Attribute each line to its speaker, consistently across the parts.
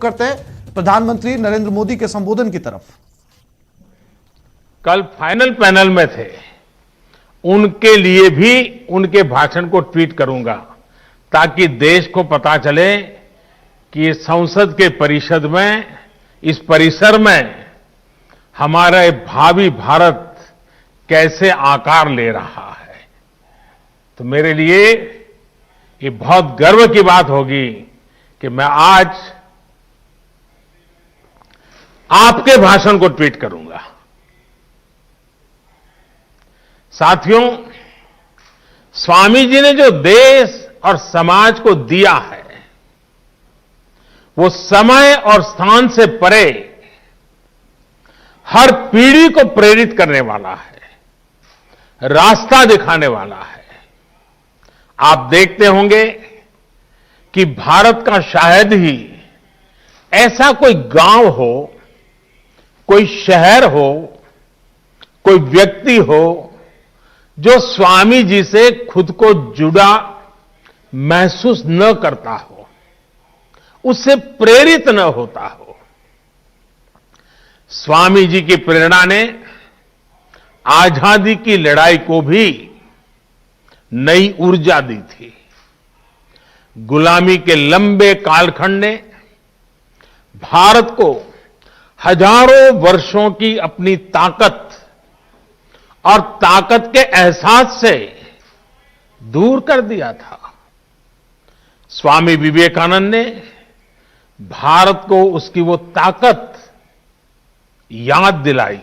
Speaker 1: करते हैं प्रधानमंत्री नरेंद्र मोदी के संबोधन की तरफ।
Speaker 2: कल फाइनल पैनल में थे, उनके लिए भी उनके भाषण को ट्वीट करूंगा ताकि देश को पता चले कि संसद के परिषद में, इस परिसर में हमारा भावी भारत कैसे आकार ले रहा है। तो मेरे लिए ये बहुत गर्व की बात होगी कि मैं आज आपके भाषण को ट्वीट करूंगा। साथियों, स्वामी जी ने जो देश और समाज को दिया है वो समय और स्थान से परे हर पीढ़ी को प्रेरित करने वाला है, रास्ता दिखाने वाला है। आप देखते होंगे कि भारत का शायद ही ऐसा कोई गांव हो, कोई शहर हो, कोई व्यक्ति हो जो स्वामी जी से खुद को जुड़ा महसूस न करता हो, उससे प्रेरित न होता हो। स्वामी जी की प्रेरणा ने आजादी की लड़ाई को भी नई ऊर्जा दी थी। गुलामी के लंबे कालखंड ने भारत को हजारों वर्षों की अपनी ताकत और ताकत के एहसास से दूर कर दिया था। स्वामी विवेकानंद ने भारत को उसकी वो ताकत याद दिलाई,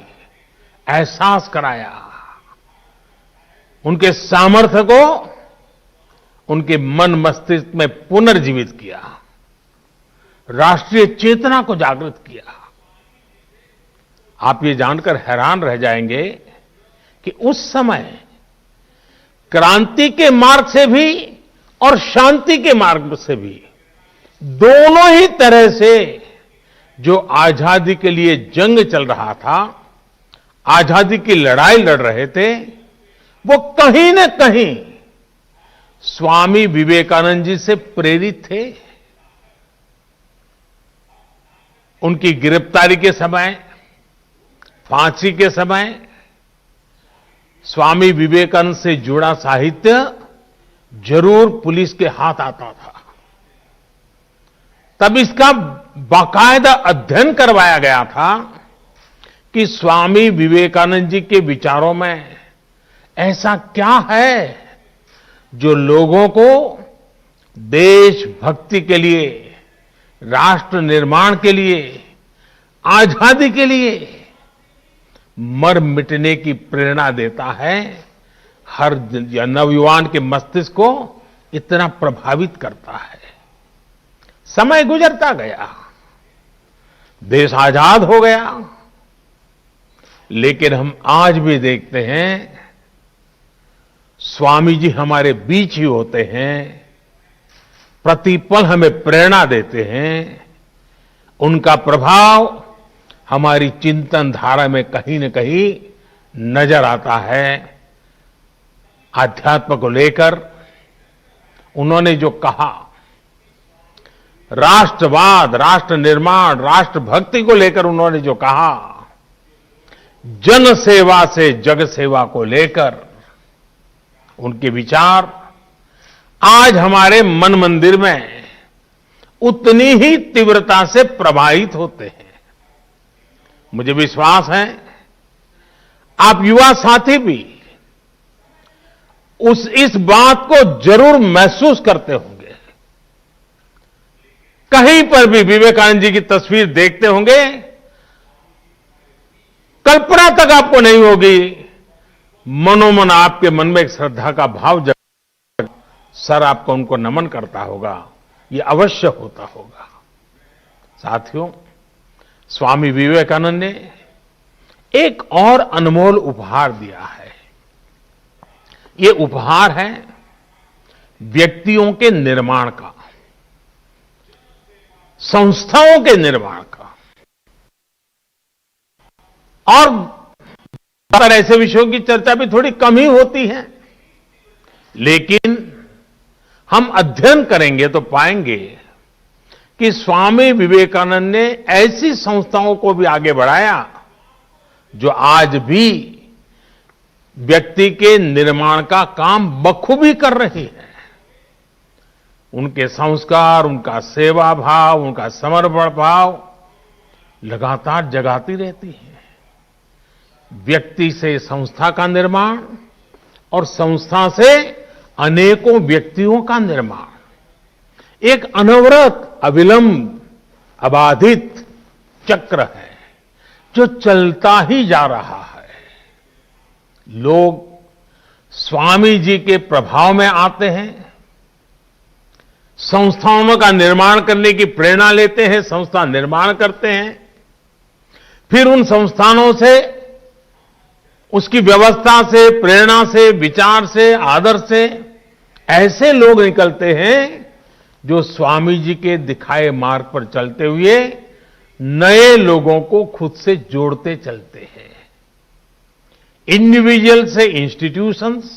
Speaker 2: एहसास कराया, उनके सामर्थ्य को उनके मन मस्तिष्क में पुनर्जीवित किया, राष्ट्रीय चेतना को जागृत किया। आप ये जानकर हैरान रह जाएंगे कि उस समय क्रांति के मार्ग से भी और शांति के मार्ग से भी, दोनों ही तरह से जो आजादी के लिए जंग चल रहा था, आजादी की लड़ाई लड़ रहे थे, वो कहीं न कहीं स्वामी विवेकानंद जी से प्रेरित थे। उनकी गिरफ्तारी के समय, फांसी के समय स्वामी विवेकानंद से जुड़ा साहित्य जरूर पुलिस के हाथ आता था। तब इसका बाकायदा अध्ययन करवाया गया था कि स्वामी विवेकानंद जी के विचारों में ऐसा क्या है जो लोगों को देशभक्ति के लिए, राष्ट्र निर्माण के लिए, आजादी के लिए मर मिटने की प्रेरणा देता है, हर नवयुवान के मस्तिष्क को इतना प्रभावित करता है। समय गुजरता गया, देश आजाद हो गया, लेकिन हम आज भी देखते हैं स्वामी जी हमारे बीच ही होते हैं, प्रतिपल हमें प्रेरणा देते हैं। उनका प्रभाव हमारी चिंतन धारा में कहीं न कहीं नजर आता है। आध्यात्म को लेकर उन्होंने जो कहा, राष्ट्रवाद, राष्ट्र निर्माण, राष्ट्रभक्ति को लेकर उन्होंने जो कहा, जन सेवा से जग सेवा को लेकर उनके विचार आज हमारे मन मंदिर में उतनी ही तीव्रता से प्रवाहित होते हैं। मुझे विश्वास है आप युवा साथी भी इस बात को जरूर महसूस करते होंगे। कहीं पर भी विवेकानंद जी की तस्वीर देखते होंगे, कल्पना तक आपको नहीं होगी, मनोमन आपके मन में एक श्रद्धा का भाव जग, सर आपको उनको नमन करता होगा, ये अवश्य होता होगा। साथियों, स्वामी विवेकानंद ने एक और अनमोल उपहार दिया है। ये उपहार है व्यक्तियों के निर्माण का, संस्थाओं के निर्माण का। और ऐसे विषयों की चर्चा भी थोड़ी कम ही होती है, लेकिन हम अध्ययन करेंगे तो पाएंगे कि स्वामी विवेकानंद ने ऐसी संस्थाओं को भी आगे बढ़ाया जो आज भी व्यक्ति के निर्माण का काम बखूबी कर रही है। उनके संस्कार, उनका सेवा भाव, उनका समर्पण भाव लगातार जगाती रहती है। व्यक्ति से संस्था का निर्माण और संस्था से अनेकों व्यक्तियों का निर्माण एक अनवरत, अविलंब, अबाधित चक्र है जो चलता ही जा रहा है। लोग स्वामी जी के प्रभाव में आते हैं, संस्थाओं का निर्माण करने की प्रेरणा लेते हैं, संस्था निर्माण करते हैं, फिर उन संस्थानों से, उसकी व्यवस्था से, प्रेरणा से, विचार से, आदर्श से ऐसे लोग निकलते हैं जो स्वामी जी के दिखाए मार्ग पर चलते हुए नए लोगों को खुद से जोड़ते चलते हैं। इंडिविजुअल से इंस्टीट्यूशंस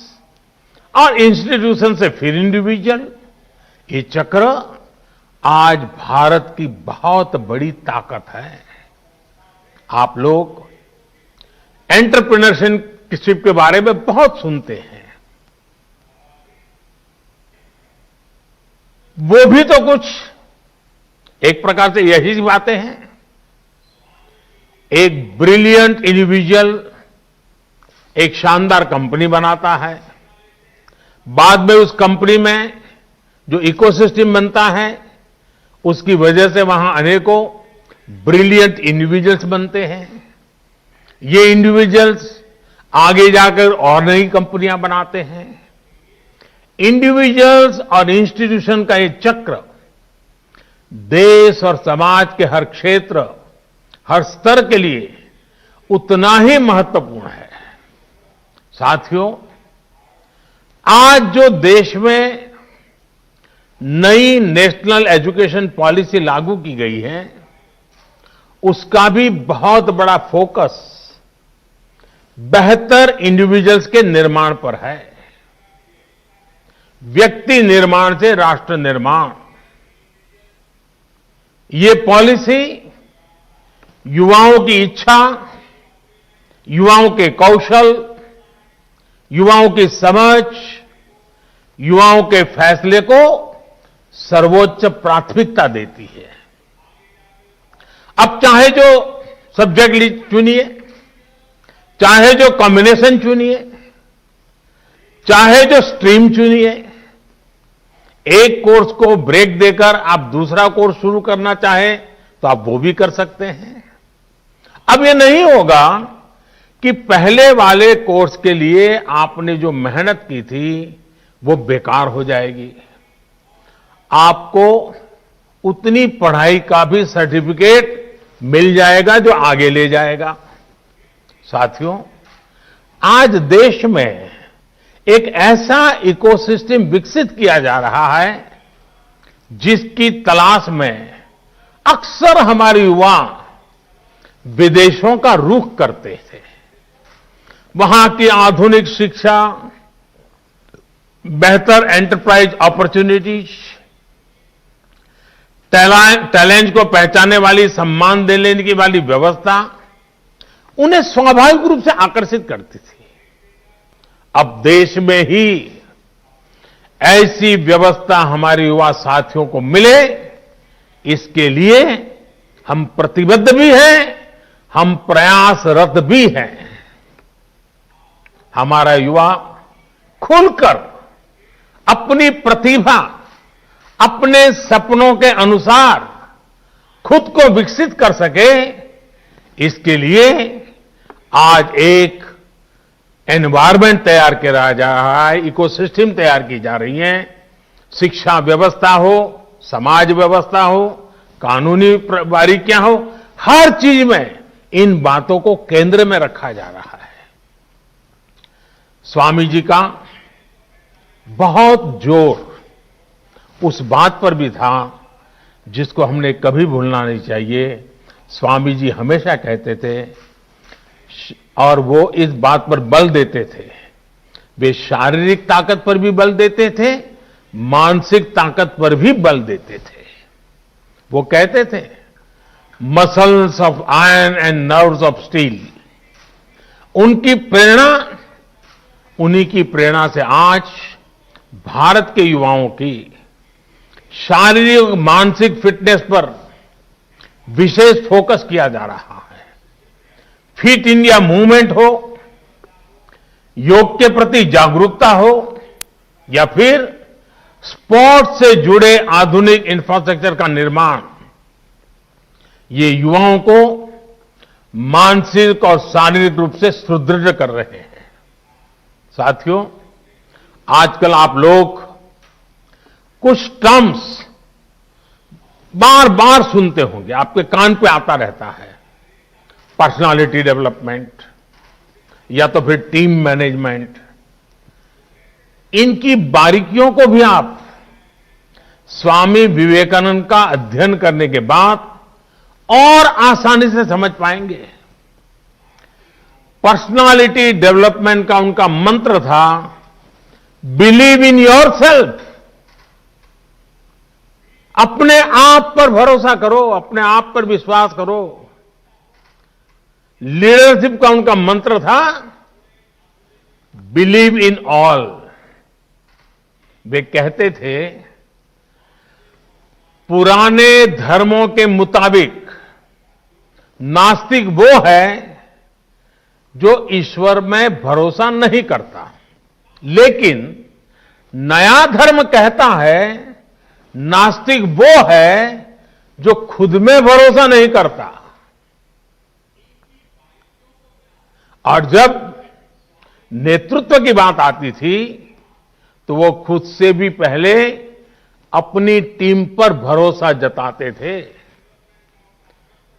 Speaker 2: और इंस्टीट्यूशन से फिर इंडिविजुअल, ये चक्र आज भारत की बहुत बड़ी ताकत है। आप लोग एंटरप्रेन्योरशिप के बारे में बहुत सुनते हैं। वो भी तो कुछ एक प्रकार से यही बातें हैं। एक ब्रिलियंट इंडिविजुअल एक शानदार कंपनी बनाता है, बाद में उस कंपनी में जो इकोसिस्टम बनता है उसकी वजह से वहां अनेकों ब्रिलियंट इंडिविजुअल्स बनते हैं। ये इंडिविजुअल्स आगे जाकर और नई कंपनियां बनाते हैं। इंडिविजुअल्स और इंस्टीट्यूशन का ये चक्र देश और समाज के हर क्षेत्र, हर स्तर के लिए उतना ही महत्वपूर्ण है। साथियों, आज जो देश में नई नेशनल एजुकेशन पॉलिसी लागू की गई है, उसका भी बहुत बड़ा फोकस बेहतर इंडिविजुअल्स के निर्माण पर है। व्यक्ति निर्माण से राष्ट्र निर्माण, ये पॉलिसी युवाओं की इच्छा, युवाओं के कौशल, युवाओं की समझ, युवाओं के फैसले को सर्वोच्च प्राथमिकता देती है। अब चाहे जो सब्जेक्ट चुनिए, चाहे जो कॉम्बिनेशन चुनिए, चाहे जो स्ट्रीम चुनिए, एक कोर्स को ब्रेक देकर आप दूसरा कोर्स शुरू करना चाहें तो आप वो भी कर सकते हैं। अब ये नहीं होगा कि पहले वाले कोर्स के लिए आपने जो मेहनत की थी वो बेकार हो जाएगी। आपको उतनी पढ़ाई का भी सर्टिफिकेट मिल जाएगा जो आगे ले जाएगा। साथियों, आज देश में एक ऐसा इकोसिस्टम विकसित किया जा रहा है जिसकी तलाश में अक्सर हमारे युवा विदेशों का रुख करते थे। वहां की आधुनिक शिक्षा, बेहतर एंटरप्राइज अपॉर्चुनिटीज, टैलेंट को पहचानने वाली, सम्मान देने की वाली व्यवस्था उन्हें स्वाभाविक रूप से आकर्षित करती थी। अब देश में ही ऐसी व्यवस्था हमारे युवा साथियों को मिले, इसके लिए हम प्रतिबद्ध भी हैं, हम प्रयासरत भी हैं। हमारा युवा खुलकर अपनी प्रतिभा, अपने सपनों के अनुसार खुद को विकसित कर सके, इसके लिए आज एक एनवायरमेंट तैयार किया जा रहा है, इकोसिस्टम तैयार की जा रही है। शिक्षा व्यवस्था हो, समाज व्यवस्था हो, कानूनी बारीकियां हो, हर चीज में इन बातों को केंद्र में रखा जा रहा है। स्वामी जी का बहुत जोर उस बात पर भी था जिसको हमने कभी भूलना नहीं चाहिए। स्वामी जी हमेशा कहते थे और वो इस बात पर बल देते थे, वे शारीरिक ताकत पर भी बल देते थे, मानसिक ताकत पर भी बल देते थे। वो कहते थे, muscles of iron and nerves of steel. उनकी प्रेरणा, उन्हीं की प्रेरणा से आज भारत के युवाओं की शारीरिक मानसिक फिटनेस पर विशेष फोकस किया जा रहा है। फिट इंडिया मूवमेंट हो, योग के प्रति जागरूकता हो, या फिर स्पोर्ट्स से जुड़े आधुनिक इंफ्रास्ट्रक्चर का निर्माण, ये युवाओं को मानसिक और शारीरिक रूप से सुदृढ़ कर रहे हैं। साथियों, आजकल आप लोग कुछ टर्म्स बार बार सुनते होंगे, आपके कान पे आता रहता है। पर्सनालिटी डेवलपमेंट या तो फिर टीम मैनेजमेंट। इनकी बारीकियों को भी आप स्वामी विवेकानंद का अध्ययन करने के बाद और आसानी से समझ पाएंगे। पर्सनालिटी डेवलपमेंट का उनका मंत्र था, बिलीव इन योरसेल्फ। अपने आप पर भरोसा करो, अपने आप पर विश्वास करो। लीडरशिप का उनका मंत्र था, बिलीव इन ऑल। वे कहते थे, पुराने धर्मों के मुताबिक नास्तिक वो है जो ईश्वर में भरोसा नहीं करता, लेकिन नया धर्म कहता है, नास्तिक वो है जो खुद में भरोसा नहीं करता। और जब नेतृत्व की बात आती थी तो वो खुद से भी पहले अपनी टीम पर भरोसा जताते थे।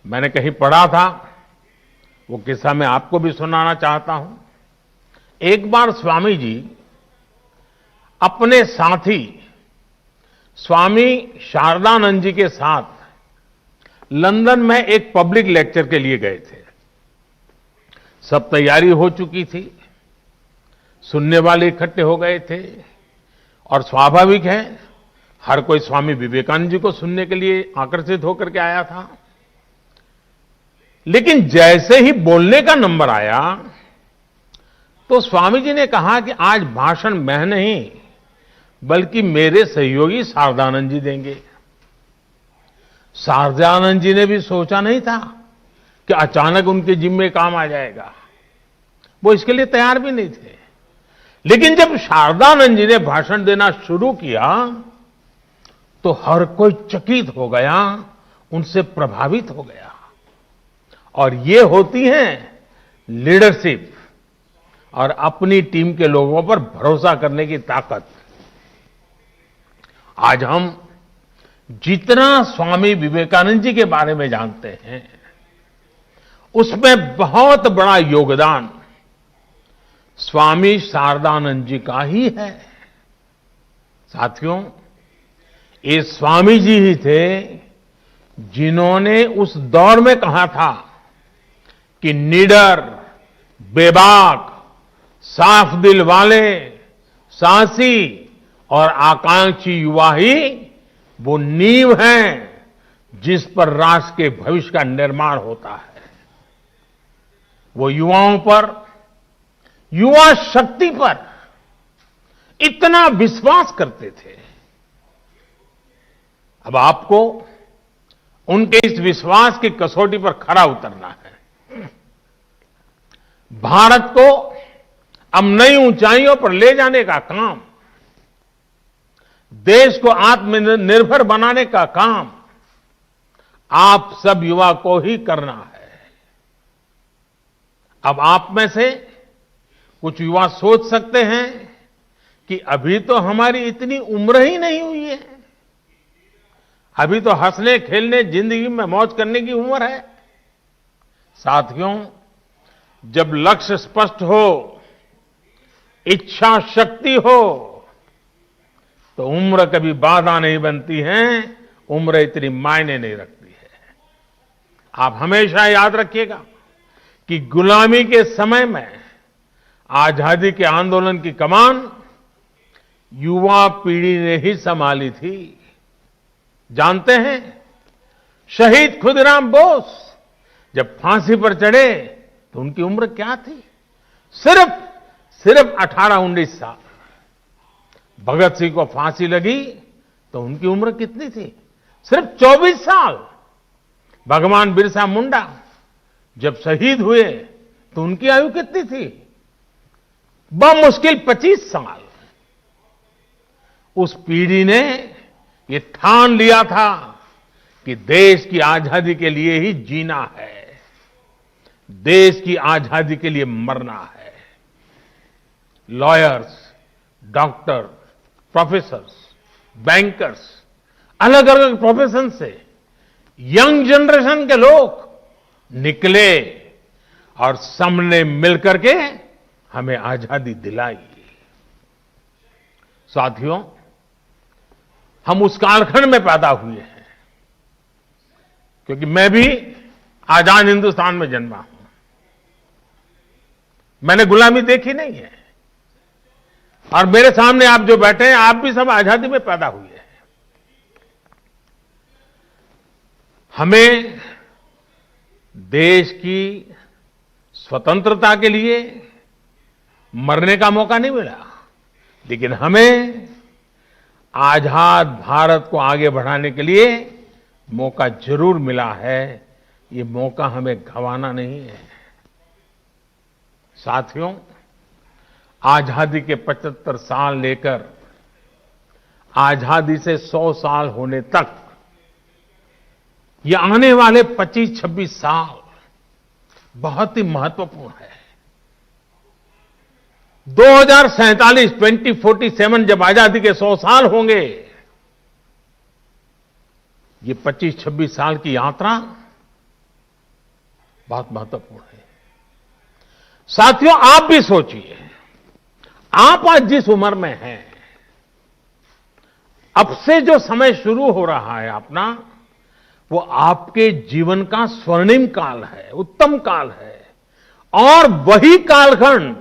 Speaker 2: मैंने कहीं पढ़ा था, वो किस्सा मैं आपको भी सुनाना चाहता हूं। एक बार स्वामी जी अपने साथी स्वामी शारदानंद जी के साथ लंदन में एक पब्लिक लेक्चर के लिए गए थे। सब तैयारी हो चुकी थी, सुनने वाले इकट्ठे हो गए थे, और स्वाभाविक है हर कोई स्वामी विवेकानंद जी को सुनने के लिए आकर्षित होकर के आया था। लेकिन जैसे ही बोलने का नंबर आया तो स्वामी जी ने कहा कि आज भाषण मैं नहीं बल्कि मेरे सहयोगी शारदानंद जी देंगे। शारदानंद जी ने भी सोचा नहीं था कि अचानक उनके जिम्मे काम आ जाएगा। वो इसके लिए तैयार भी नहीं थे। लेकिन जब शारदानंद जी ने भाषण देना शुरू किया तो हर कोई चकित हो गया, उनसे प्रभावित हो गया। और ये होती है लीडरशिप और अपनी टीम के लोगों पर भरोसा करने की ताकत। आज हम जितना स्वामी विवेकानंद जी के बारे में जानते हैं, उसमें बहुत बड़ा योगदान स्वामी शारदानंद जी का ही है। साथियों, ये स्वामी जी ही थे जिन्होंने उस दौर में कहा था कि निडर, बेबाक, साफ दिल वाले, साहसी और आकांक्षी युवा ही वो नींव हैं जिस पर राष्ट्र के भविष्य का निर्माण होता है। वो युवाओं पर, युवा शक्ति पर इतना विश्वास करते थे। अब आपको उनके इस विश्वास की कसौटी पर खरा उतरना है। भारत को अब नई ऊंचाइयों पर ले जाने का काम, देश को आत्मनिर्भर बनाने का काम आप सब युवा को ही करना है। अब आप में से कुछ युवा सोच सकते हैं कि अभी तो हमारी इतनी उम्र ही नहीं हुई है, अभी तो हंसने खेलने जिंदगी में मौज करने की उम्र है। साथियों, जब लक्ष्य स्पष्ट हो, इच्छा शक्ति हो, तो उम्र कभी बाधा नहीं बनती है, उम्र इतनी मायने नहीं रखती है। आप हमेशा याद रखिएगा कि गुलामी के समय में आजादी के आंदोलन की कमान युवा पीढ़ी ने ही संभाली थी। जानते हैं, शहीद खुदीराम बोस जब फांसी पर चढ़े तो उनकी उम्र क्या थी? सिर्फ 18-19 साल। भगत सिंह को फांसी लगी तो उनकी उम्र कितनी थी? सिर्फ 24 साल। भगवान बिरसा मुंडा जब शहीद हुए तो उनकी आयु कितनी थी? बमुश्किल 25 साल। उस पीढ़ी ने ये ठान लिया था कि देश की आजादी के लिए ही जीना है, देश की आजादी के लिए मरना है। लॉयर्स, डॉक्टर, प्रोफेसर्स, बैंकर्स, अलग अलग प्रोफेशन से यंग जनरेशन के लोग निकले और सबने मिलकर के हमें आजादी दिलाई। साथियों, हम उस कालखंड में पैदा हुए हैं, क्योंकि मैं भी आजाद हिंदुस्तान में जन्मा हूं। मैंने गुलामी देखी नहीं है, और मेरे सामने आप जो बैठे हैं, आप भी सब आजादी में पैदा हुए हैं। हमें देश की स्वतंत्रता के लिए मरने का मौका नहीं मिला, लेकिन हमें आजाद भारत को आगे बढ़ाने के लिए मौका जरूर मिला है। ये मौका हमें गंवाना नहीं है। साथियों, आजादी के 75 साल लेकर आजादी से 100 साल होने तक, ये आने वाले 25-26 साल बहुत ही महत्वपूर्ण है। 2047 जब आजादी के 100 साल होंगे, ये 25-26 साल की यात्रा बहुत महत्वपूर्ण है। साथियों, आप भी सोचिए, आप आज जिस उम्र में हैं, अब से जो समय शुरू हो रहा है अपना, वो आपके जीवन का स्वर्णिम काल है, उत्तम काल है। और वही कालखंड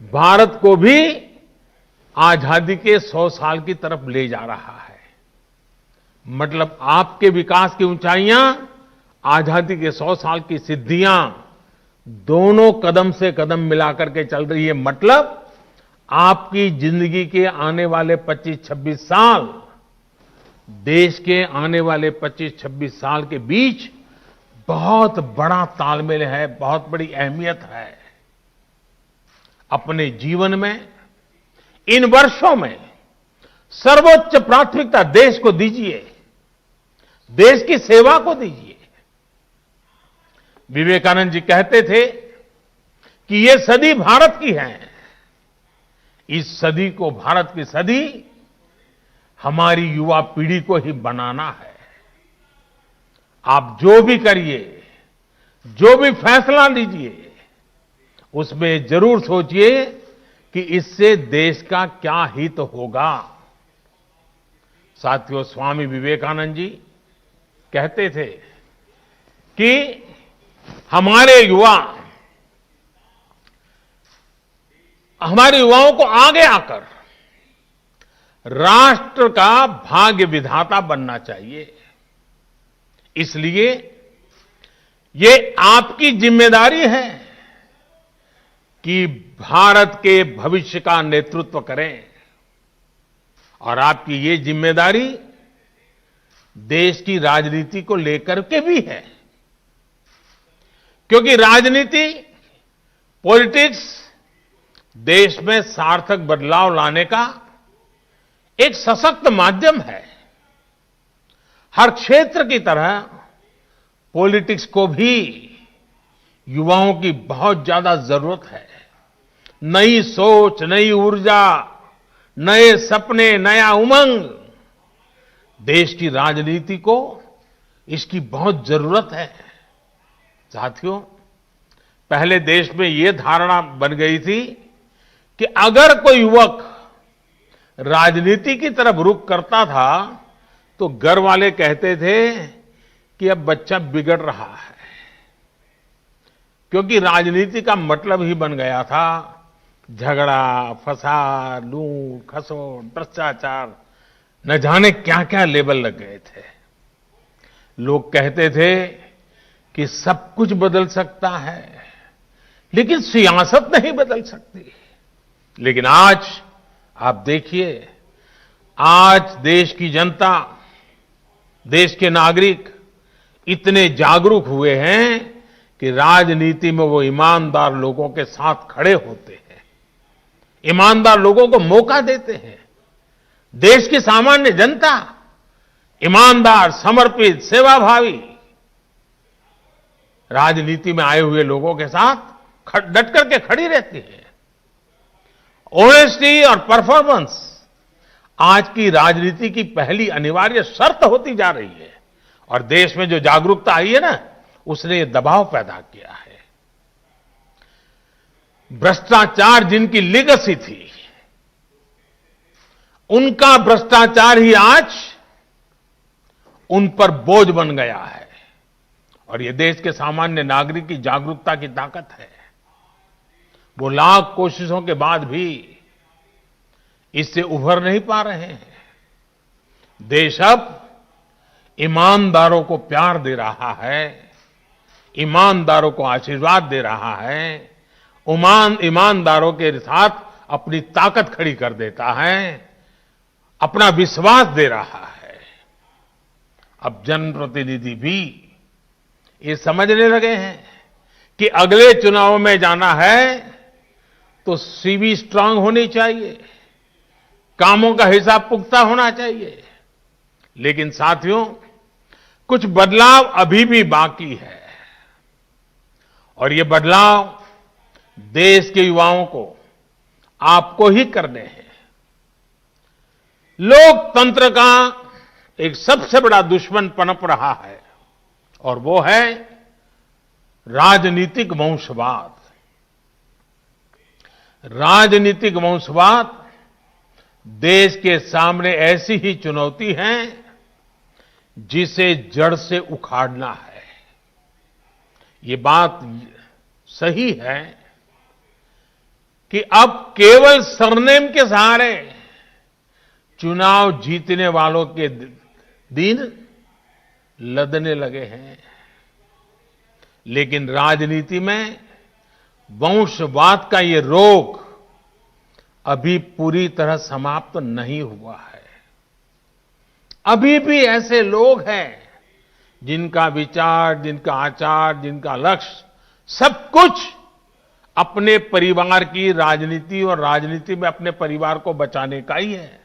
Speaker 2: भारत को भी आजादी के 100 साल की तरफ ले जा रहा है। मतलब आपके विकास की ऊंचाइयां, आजादी के 100 साल की सिद्धियां, दोनों कदम से कदम मिलाकर के चल रही है। मतलब आपकी जिंदगी के आने वाले 25-26 साल, देश के आने वाले 25-26 साल के बीच बहुत बड़ा तालमेल है, बहुत बड़ी अहमियत है। अपने जीवन में इन वर्षों में सर्वोच्च प्राथमिकता देश को दीजिए, देश की सेवा को दीजिए। विवेकानंद जी कहते थे कि ये सदी भारत की है। इस सदी को, भारत की सदी, हमारी युवा पीढ़ी को ही बनाना है। आप जो भी करिए, जो भी फैसला लीजिए, उसमें जरूर सोचिए कि इससे देश का क्या हित होगा। साथियों, स्वामी विवेकानंद जी कहते थे कि हमारे युवाओं को आगे आकर राष्ट्र का भाग्य विधाता बनना चाहिए। इसलिए ये आपकी जिम्मेदारी है कि भारत के भविष्य का नेतृत्व करें। और आपकी ये जिम्मेदारी देश की राजनीति को लेकर के भी है, क्योंकि राजनीति, पॉलिटिक्स देश में सार्थक बदलाव लाने का एक सशक्त माध्यम है। हर क्षेत्र की तरह पॉलिटिक्स को भी युवाओं की बहुत ज्यादा जरूरत है। नई सोच, नई ऊर्जा, नए सपने, नया उमंग, देश की राजनीति को इसकी बहुत जरूरत है। साथियों, पहले देश में यह धारणा बन गई थी कि अगर कोई युवक राजनीति की तरफ रुख करता था तो घर वाले कहते थे कि अब बच्चा बिगड़ रहा है, क्योंकि राजनीति का मतलब ही बन गया था झगड़ा, फसाद, लूट, खसोट, भ्रष्टाचार, न जाने क्या क्या लेबल लग गए थे। लोग कहते थे कि सब कुछ बदल सकता है, लेकिन सियासत नहीं बदल सकती। लेकिन आज आप देखिए, आज देश की जनता, देश के नागरिक इतने जागरूक हुए हैं कि राजनीति में वो ईमानदार लोगों के साथ खड़े होते हैं, ईमानदार लोगों को मौका देते हैं। देश की सामान्य जनता ईमानदार, समर्पित, सेवाभावी राजनीति में आए हुए लोगों के साथ डट करके खड़ी रहती है। ऑनेस्टी और परफॉर्मेंस आज की राजनीति की पहली अनिवार्य शर्त होती जा रही है, और देश में जो जागरूकता आई है ना, उसने ये दबाव पैदा किया है। भ्रष्टाचार जिनकी लीगेसी थी, उनका भ्रष्टाचार ही आज उन पर बोझ बन गया है, और ये देश के सामान्य नागरिक की जागरूकता की ताकत है। वो लाख कोशिशों के बाद भी इससे उभर नहीं पा रहे हैं। देश अब ईमानदारों को प्यार दे रहा है, ईमानदारों को आशीर्वाद दे रहा है, ईमानदारों के साथ अपनी ताकत खड़ी कर देता है, अपना विश्वास दे रहा है। अब जनप्रतिनिधि भी ये समझने लगे हैं कि अगले चुनाव में जाना है तो सीवी स्ट्रांग होनी चाहिए, कामों का हिसाब पुख्ता होना चाहिए। लेकिन साथियों, कुछ बदलाव अभी भी बाकी है, और ये बदलाव देश के युवाओं को, आपको ही करने हैं। लोकतंत्र का एक सबसे बड़ा दुश्मन पनप रहा है, और वो है राजनीतिक वंशवाद। राजनीतिक वंशवाद देश के सामने ऐसी ही चुनौती है जिसे जड़ से उखाड़ना है। ये बात सही है कि अब केवल सरनेम के सहारे चुनाव जीतने वालों के दिन लदने लगे हैं, लेकिन राजनीति में वंशवाद का ये रोग अभी पूरी तरह समाप्त नहीं हुआ है। अभी भी ऐसे लोग हैं जिनका विचार, जिनका आचार, जिनका लक्ष्य सब कुछ अपने परिवार की राजनीति और राजनीति में अपने परिवार को बचाने का ही है।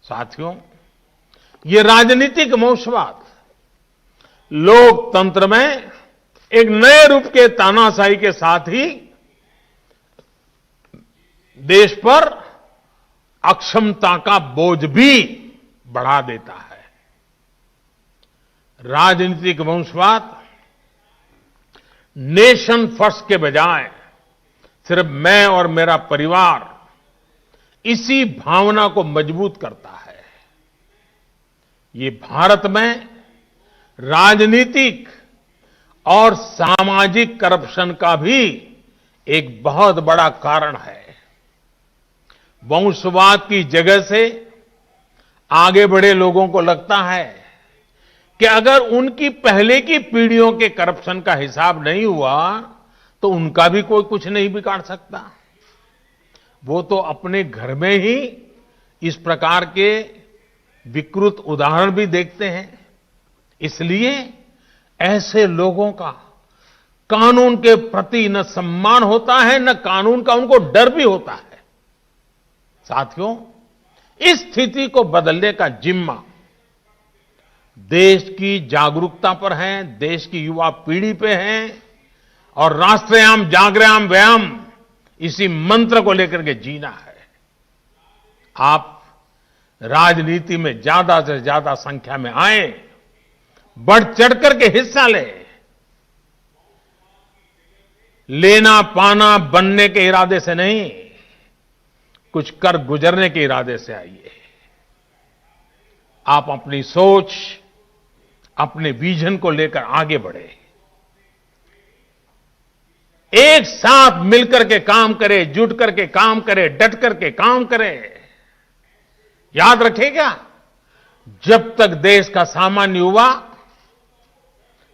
Speaker 2: साथियों, ये राजनीतिक वंशवाद लोकतंत्र में एक नए रूप के तानाशाही के साथ ही देश पर अक्षमता का बोझ भी बढ़ा देता है। राजनीतिक वंशवाद नेशन फर्स्ट के बजाय सिर्फ मैं और मेरा परिवार, इसी भावना को मजबूत करता है। ये भारत में राजनीतिक और सामाजिक करप्शन का भी एक बहुत बड़ा कारण है। वंशवाद की जगह से आगे बढ़े लोगों को लगता है कि अगर उनकी पहले की पीढ़ियों के करप्शन का हिसाब नहीं हुआ तो उनका भी कोई कुछ नहीं बिगाड़ सकता। वो तो अपने घर में ही इस प्रकार के विकृत उदाहरण भी देखते हैं। इसलिए ऐसे लोगों का कानून के प्रति न सम्मान होता है, न कानून का उनको डर भी होता है। साथियों, इस स्थिति को बदलने का जिम्मा देश की जागरूकता पर है, देश की युवा पीढ़ी पे है, और राष्ट्रयाम जागरयाम व्यायाम इसी मंत्र को लेकर के जीना है। आप राजनीति में ज्यादा से ज्यादा संख्या में आए, बढ़ चढ़ करके हिस्सा लेना पाना बनने के इरादे से नहीं, कुछ कर गुजरने के इरादे से आइए। आप अपनी सोच, अपने विजन को लेकर आगे बढ़े, एक साथ मिलकर के काम करें, जुट करके काम करें, डट करके काम करें। याद रखिएगा, जब तक देश का सामान्य युवा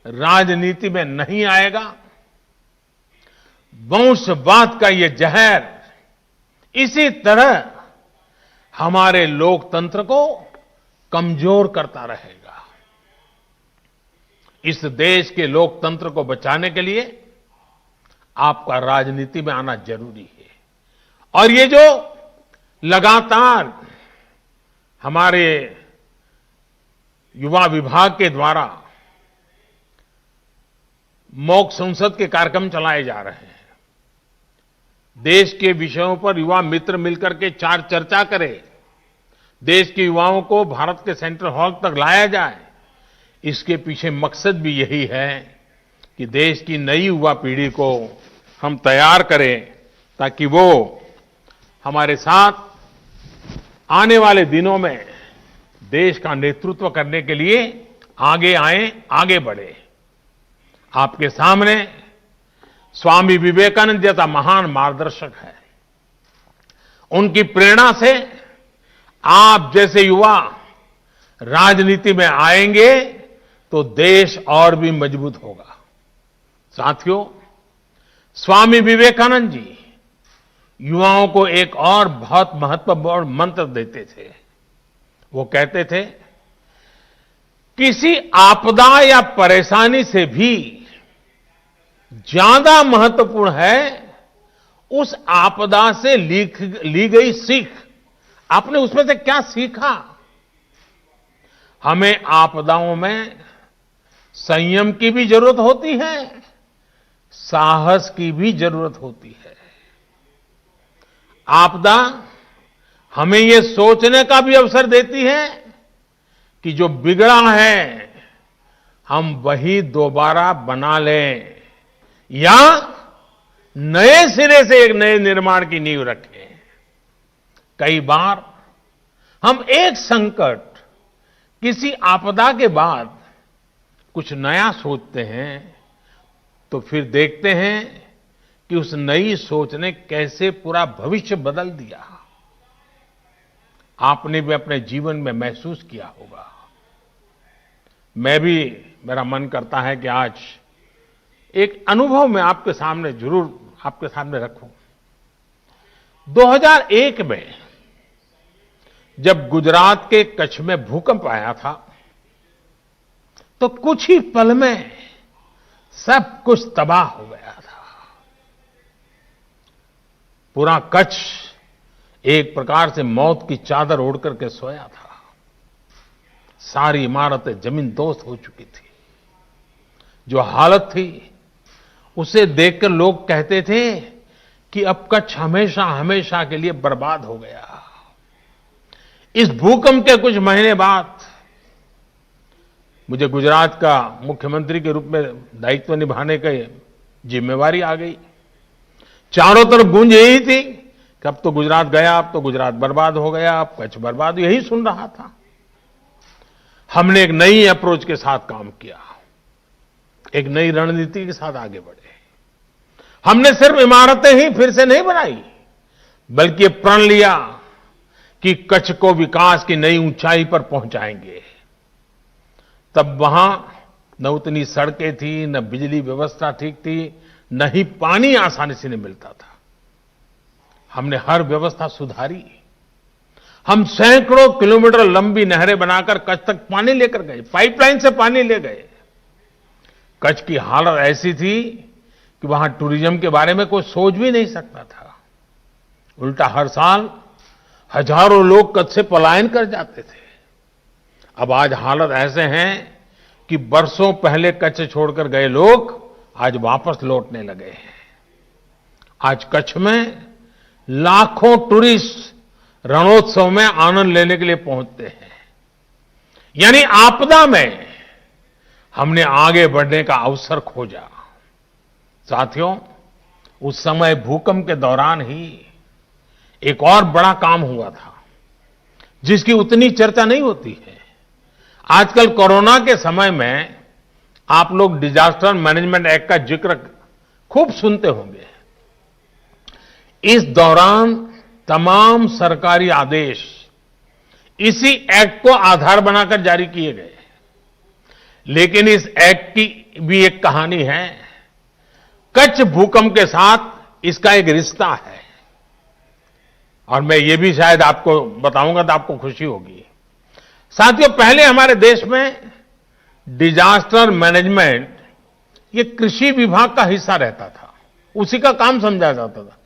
Speaker 2: राजनीति में नहीं आएगा, वंशवाद का ये जहर इसी तरह हमारे लोकतंत्र को कमजोर करता रहेगा। इस देश के लोकतंत्र को बचाने के लिए आपका राजनीति में आना जरूरी है। और ये जो लगातार हमारे युवा विभाग के द्वारा मॉक संसद के कार्यक्रम चलाए जा रहे हैं, देश के विषयों पर युवा मित्र मिलकर के चर्चा करें, देश के युवाओं को भारत के सेंट्रल हॉल तक लाया जाए, इसके पीछे मकसद भी यही है कि देश की नई युवा पीढ़ी को हम तैयार करें ताकि वो हमारे साथ आने वाले दिनों में देश का नेतृत्व करने के लिए आगे आए, आगे बढ़े। आपके सामने स्वामी विवेकानंद जैसा महान मार्गदर्शक है। उनकी प्रेरणा से आप जैसे युवा राजनीति में आएंगे तो देश और भी मजबूत होगा। साथियों, स्वामी विवेकानंद जी युवाओं को एक और बहुत महत्वपूर्ण मंत्र देते थे। वो कहते थे, किसी आपदा या परेशानी से भी ज्यादा महत्वपूर्ण है उस आपदा से ली गई सीख। आपने उसमें से क्या सीखा? हमें आपदाओं में संयम की भी जरूरत होती है, साहस की भी जरूरत होती है। आपदा हमें यह सोचने का भी अवसर देती है कि जो बिगड़ा है हम वही दोबारा बना लें या नए सिरे से एक नए निर्माण की नींव रखें। कई बार हम एक संकट, किसी आपदा के बाद कुछ नया सोचते हैं तो फिर देखते हैं कि उस नई सोच ने कैसे पूरा भविष्य बदल दिया। आपने भी अपने जीवन में महसूस किया होगा। मैं भी, मेरा मन करता है कि आज एक अनुभव मैं आपके सामने जरूर आपके सामने रखूं। 2001 में जब गुजरात के कच्छ में भूकंप आया था तो कुछ ही पल में सब कुछ तबाह हो गया था। पूरा कच्छ एक प्रकार से मौत की चादर ओढ़ करके सोया था। सारी इमारतें जमींदोज हो चुकी थी। जो हालत थी उसे देखकर लोग कहते थे कि अब कच्छ हमेशा हमेशा के लिए बर्बाद हो गया। इस भूकंप के कुछ महीने बाद मुझे गुजरात का मुख्यमंत्री के रूप में दायित्व निभाने की जिम्मेवारी आ गई। चारों तरफ गूंज यही थी कि अब तो गुजरात गया, अब तो गुजरात बर्बाद हो गया, अब कच्छ बर्बाद, यही सुन रहा था। हमने एक नई अप्रोच के साथ काम किया, एक नई रणनीति के साथ आगे बढ़े। हमने सिर्फ इमारतें ही फिर से नहीं बनाई, बल्कि प्रण लिया कि कच्छ को विकास की नई ऊंचाई पर पहुंचाएंगे। तब वहां न उतनी सड़कें थी, न बिजली व्यवस्था ठीक थी, न ही पानी आसानी से नहीं मिलता था। हमने हर व्यवस्था सुधारी। हम सैकड़ों किलोमीटर लंबी नहरें बनाकर कच्छ तक पानी लेकर गए, पाइपलाइन से पानी ले गए। कच्छ की हालत ऐसी थी कि वहां टूरिज्म के बारे में कोई सोच भी नहीं सकता था। उल्टा हर साल हजारों लोग कच्छ से पलायन कर जाते थे। अब आज हालत ऐसे हैं कि बरसों पहले कच्छ छोड़कर गए लोग आज वापस लौटने लगे हैं। आज कच्छ में लाखों टूरिस्ट रणोत्सव में आनंद लेने के लिए पहुंचते हैं। यानी आपदा में हमने आगे बढ़ने का अवसर खोजा। साथियों, उस समय भूकंप के दौरान ही एक और बड़ा काम हुआ था जिसकी उतनी चर्चा नहीं होती है। आजकल कोरोना के समय में आप लोग डिजास्टर मैनेजमेंट एक्ट का जिक्र खूब सुनते होंगे। इस दौरान तमाम सरकारी आदेश इसी एक्ट को आधार बनाकर जारी किए गए। लेकिन इस एक्ट की भी एक कहानी है। कच्छ भूकंप के साथ इसका एक रिश्ता है और मैं ये भी शायद आपको बताऊंगा तो आपको खुशी होगी। साथियों, पहले हमारे देश में डिजास्टर मैनेजमेंट ये कृषि विभाग का हिस्सा रहता था, उसी का काम समझा जाता था।